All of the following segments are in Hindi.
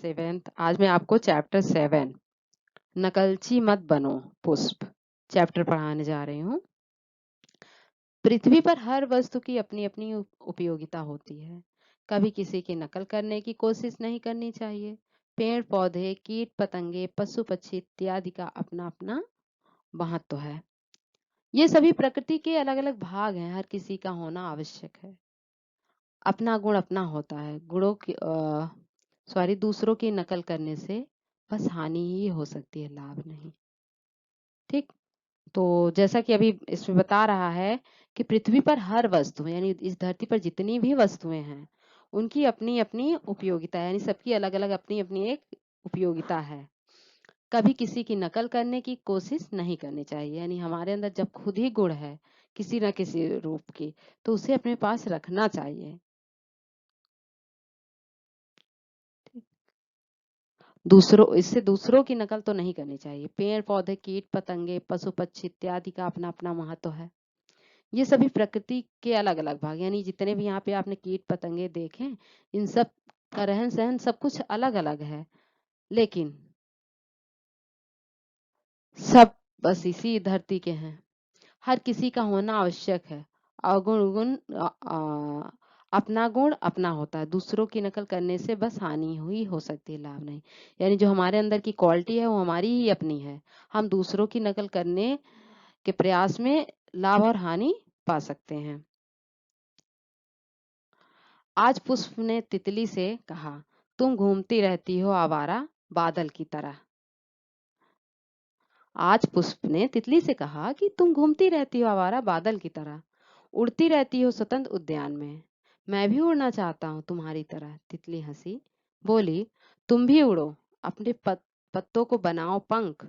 सेवेंथ। आज मैं आपको चैप्टर 7 नकलची मत बनो पुष्प चैप्टर पढ़ाने जा रही हूँ। पृथ्वी पर हर वस्तु की अपनी अपनी उपयोगिता होती है। कभी किसी की नकल करने की कोशिश नहीं करनी चाहिए। पेड़ पौधे, कीट पतंगे, पशु पक्षी इत्यादि का अपना अपना महत्व है। ये सभी प्रकृति के अलग अलग भाग हैं। हर किसी का होना आवश्यक है। अपना गुण अपना होता है। दूसरों की नकल करने से बस हानि ही हो सकती है, लाभ नहीं। ठीक। तो जैसा कि अभी इसमें बता रहा है कि पृथ्वी पर हर वस्तु यानी इस धरती पर जितनी भी वस्तुएं हैं उनकी अपनी अपनी उपयोगिता है, यानी सबकी अलग अलग अपनी अपनी एक उपयोगिता है। कभी किसी की नकल करने की कोशिश नहीं करनी चाहिए। यानी हमारे अंदर जब खुद ही गुण है किसी न किसी रूप की, तो उसे अपने पास रखना चाहिए। दूसरों की नकल तो नहीं करनी चाहिए। पेड़ पौधे, कीट पतंगे, पशु पक्षी इत्यादि का अपना अपना महत्व है। ये सभी प्रकृति के अलग अलग भाग, यानी जितने भी यहाँ पे आपने कीट पतंगे देखे, इन सब का रहन सहन सब कुछ अलग अलग है, लेकिन सब बस इसी धरती के हैं। हर किसी का होना आवश्यक है। अवगुण गुण अपना गुण अपना होता है। दूसरों की नकल करने से बस हानि हुई हो सकती है, लाभ नहीं। यानी जो हमारे अंदर की क्वालिटी है वो हमारी ही अपनी है। हम दूसरों की नकल करने के प्रयास में लाभ और हानि पा सकते हैं। आज पुष्प ने तितली से कहा, तुम घूमती रहती हो आवारा बादल की तरह। आज पुष्प ने तितली से कहा कि तुम घूमती रहती हो आवारा बादल की तरह, उड़ती रहती हो स्वतंत्र उद्यान में। मैं भी उड़ना चाहता हूँ तुम्हारी तरह। तितली हंसी, बोली, तुम भी उड़ो, अपने पत्तों को बनाओ पंख,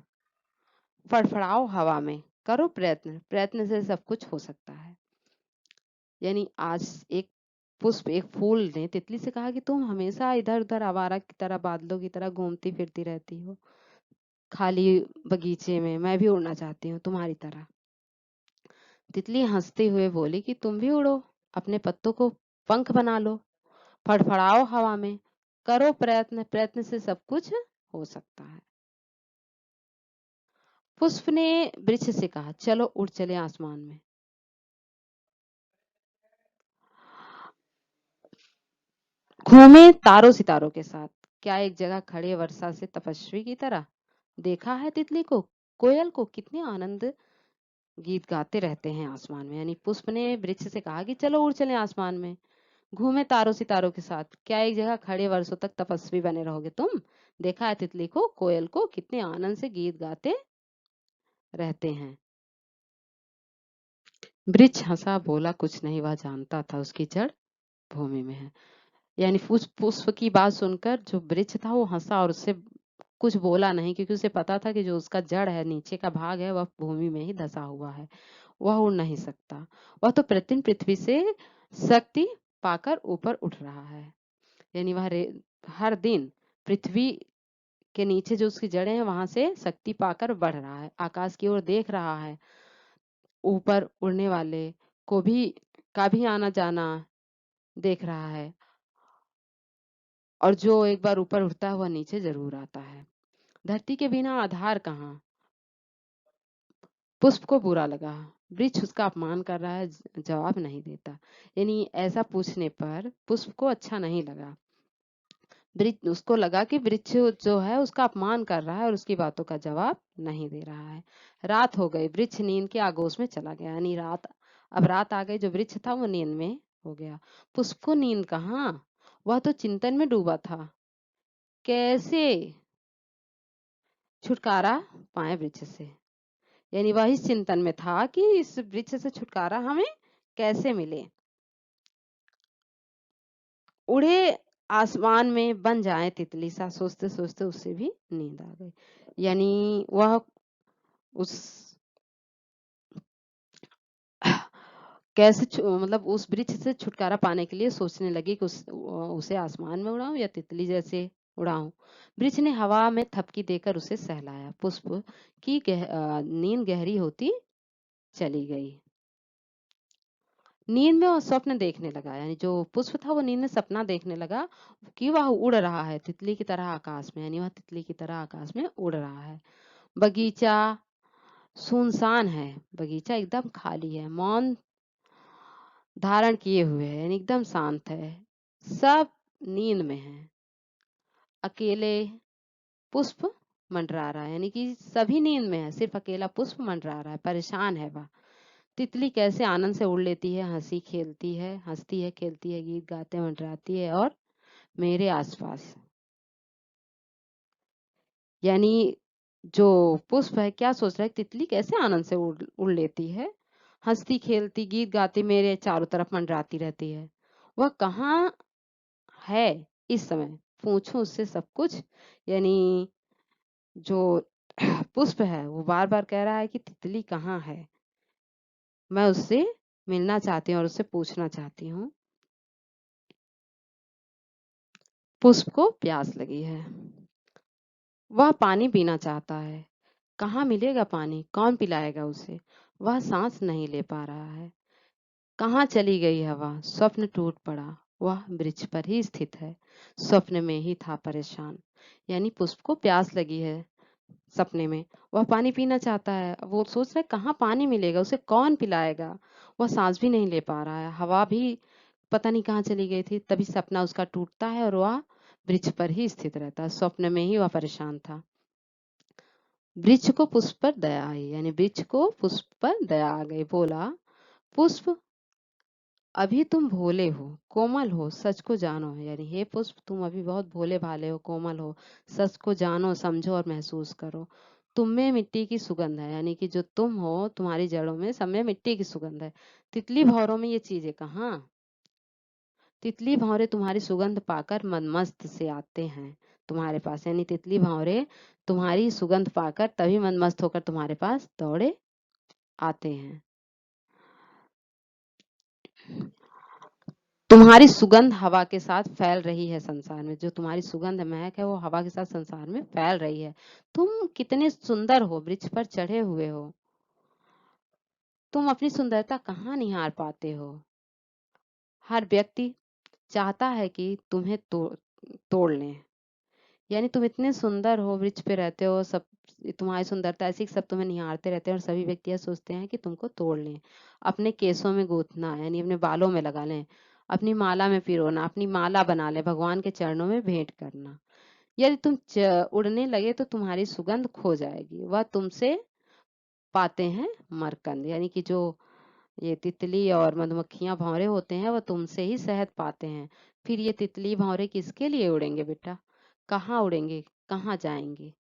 फड़फड़ाओ हवा में, करो प्रयत्न, प्रयत्न से सब कुछ हो सकता है। यानी आज एक पुष्प, एक फूल ने तितली से कहा कि तुम हमेशा इधर उधर आवारा की तरह, बादलों की तरह घूमती फिरती रहती हो खाली बगीचे में। मैं भी उड़ना चाहती हूँ तुम्हारी तरह। तितली हंसते हुए बोली कि तुम भी उड़ो, अपने पत्तों को पंख बना लो, फड़फड़ाओ हवा में, करो प्रयत्न, प्रयत्न से सब कुछ हो सकता है। पुष्प ने वृक्ष से कहा, चलो उड़ चले आसमान में। घूमे तारों सितारों के साथ। क्या एक जगह खड़े वर्षा से तपस्वी की तरह। देखा है तितली को, कोयल को, कितने आनंद गीत गाते रहते हैं आसमान में। यानी पुष्प ने वृक्ष से कहा कि चलो उड़ चले आसमान में, घूमे तारों सितारों के साथ। क्या एक जगह खड़े वर्षों तक तपस्वी बने रहोगे तुम। देखा है तितली को, कोयल को, कितने आनंद से गीत गाते रहते हैं। वृक्ष हंसा, बोला, कुछ नहीं, वह जानता था उसकी जड़ भूमि में है। यानी पुष्प की बात सुनकर जो वृक्ष था वो हंसा और उससे कुछ बोला नहीं, क्योंकि उसे पता था कि जो उसका जड़ है, नीचे का भाग है, वह भूमि में ही धसा हुआ है, वह उड़ नहीं सकता। वह तो प्रतिदिन पृथ्वी से शक्ति पाकर ऊपर उठ रहा है। यानी वह हर दिन पृथ्वी के नीचे जो उसकी जड़ें हैं वहां से शक्ति पाकर बढ़ रहा है, आकाश की ओर देख रहा है, ऊपर उड़ने वाले को भी का भी आना जाना देख रहा है, और जो एक बार ऊपर उठता है वह नीचे जरूर आता है। धरती के बिना आधार कहाँ। पुष्प को बुरा लगा, वृक्ष उसका अपमान कर रहा है, जवाब नहीं देता। यानी ऐसा पूछने पर पुष्प को अच्छा नहीं लगा। वृक्ष, उसको लगा कि वृक्ष जो है उसका अपमान कर रहा है और उसकी बातों का जवाब नहीं दे रहा है। रात हो गई, वृक्ष नींद के आगोश में चला गया। यानी अब रात आ गई, जो वृक्ष था वो नींद में हो गया। पुष्प को नींद कहाँ, वह तो चिंतन में डूबा था। कैसे छुटकारा पाए वृक्ष से। यानी वह इस चिंतन में था कि इस वृक्ष से छुटकारा हमें कैसे मिले। उड़े आसमान में बन जाए तितली सा, सोचते सोचते उससे भी नींद आ गई। यानी वह उस मतलब उस वृक्ष से छुटकारा पाने के लिए सोचने लगी कि उसे आसमान में उड़ाऊं या तितली जैसे उड़ाऊं। वृक्ष ने हवा में थपकी देकर उसे सहलाया। पुष्प की नींद गहरी होती चली गई। नींद में वह स्वप्न देखने लगा, यानी जो पुष्प था वो नींद में सपना देखने लगा कि वह उड़ रहा है तितली की तरह आकाश में, यानी वह तितली की तरह आकाश में उड़ रहा है। बगीचा सुनसान है, बगीचा एकदम खाली है, मौन धारण किए हुए है, यानी एकदम शांत है, सब नींद में है। अकेले पुष्प मंडरा रहा है, यानी कि सभी नींद में है, सिर्फ अकेला पुष्प मंडरा रहा है, परेशान है वह। तितली कैसे आनंद से उड़ लेती है, हंसी खेलती है, हंसती है, खेलती है, गीत गाते मंडराती है और मेरे आसपास, यानी जो पुष्प है क्या सोच रहा है, तितली कैसे आनंद से उड़ उड़ लेती है, हंसती खेलती गीत गाती मेरे चारों तरफ मंडराती रहती है। वह कहाँ है इस समय, पूछो उससे सब कुछ, यानी जो पुष्प है वो बार बार कह रहा है कि तितली कहाँ है, मैं उससे मिलना चाहती हूँ और उससे पूछना चाहती हूँ। पुष्प को प्यास लगी है, वह पानी पीना चाहता है, कहाँ मिलेगा पानी, कौन पिलाएगा उसे, वह सांस नहीं ले पा रहा है। कहाँ चली गई हवा, स्वप्न टूट पड़ा, वह वृक्ष पर ही स्थित है, स्वप्न में ही था परेशान। यानी पुष्प को प्यास लगी है सपने में, वह पानी पीना चाहता है, वो सोच रहा है कहाँ पानी मिलेगा, उसे कौन पिलाएगा, वह सांस भी नहीं ले पा रहा है, हवा भी पता नहीं कहाँ चली गई थी। तभी सपना उसका टूटता है और वह वृक्ष पर ही स्थित रहता है, स्वप्न में ही वह परेशान था। वृक्ष को पुष्प पर दया आई, यानी वृक्ष को पुष्प पर दया आ गई, बोला पुष्प अभी तुम भोले हो, कोमल हो, सच को जानो, यानी हे पुष्प तुम अभी बहुत भोले भाले हो, कोमल हो, सच को जानो, समझो और महसूस करो। तुम में मिट्टी की सुगंध है, यानी कि जो तुम हो तुम्हारी जड़ों में सब में मिट्टी की सुगंध है, तितली भौरों में ये चीजें कहाँ, तितली भौरे तुम्हारी सुगंध पाकर मनमस्त से आते हैं तुम्हारे पास, यानी तितली भौरे तुम्हारी सुगंध पाकर तभी मनमस्त होकर तुम्हारे पास दौड़े आते हैं। तुम्हारी सुगंध हवा के साथ फैल रही है संसार में, जो तुम्हारी सुगंध महक है वो हवा के साथ संसार में फैल रही है। तुम कितने सुंदर हो, वृक्ष पर चढ़े हुए हो, तुम अपनी सुंदरता कहाँ निहार पाते हो। हर व्यक्ति चाहता है कि तुम्हें तोड़ लें, यानी तुम इतने सुंदर हो, वृक्ष पे रहते हो, सब तुम्हारी सुंदरता ऐसी कि सब तुम्हें निहारते रहते हैं और सभी व्यक्ति यह सोचते हैं कि तुमको तोड़ लें, अपने केसों में गूंथना, यानी अपने बालों में लगा लें, अपनी माला में पिरोना, अपनी माला बना ले, भगवान के चरणों में भेंट करना। यदि तुम उड़ने लगे तो तुम्हारी सुगंध खो जाएगी, वह तुमसे पाते हैं मरकंद, यानी कि जो ये तितली और मधुमक्खियां भंवरे होते हैं वो तुमसे ही शहद पाते हैं। फिर ये तितली भंवरे किसके लिए उड़ेंगे बेटा, कहाँ उड़ेंगे, कहाँ जाएंगे।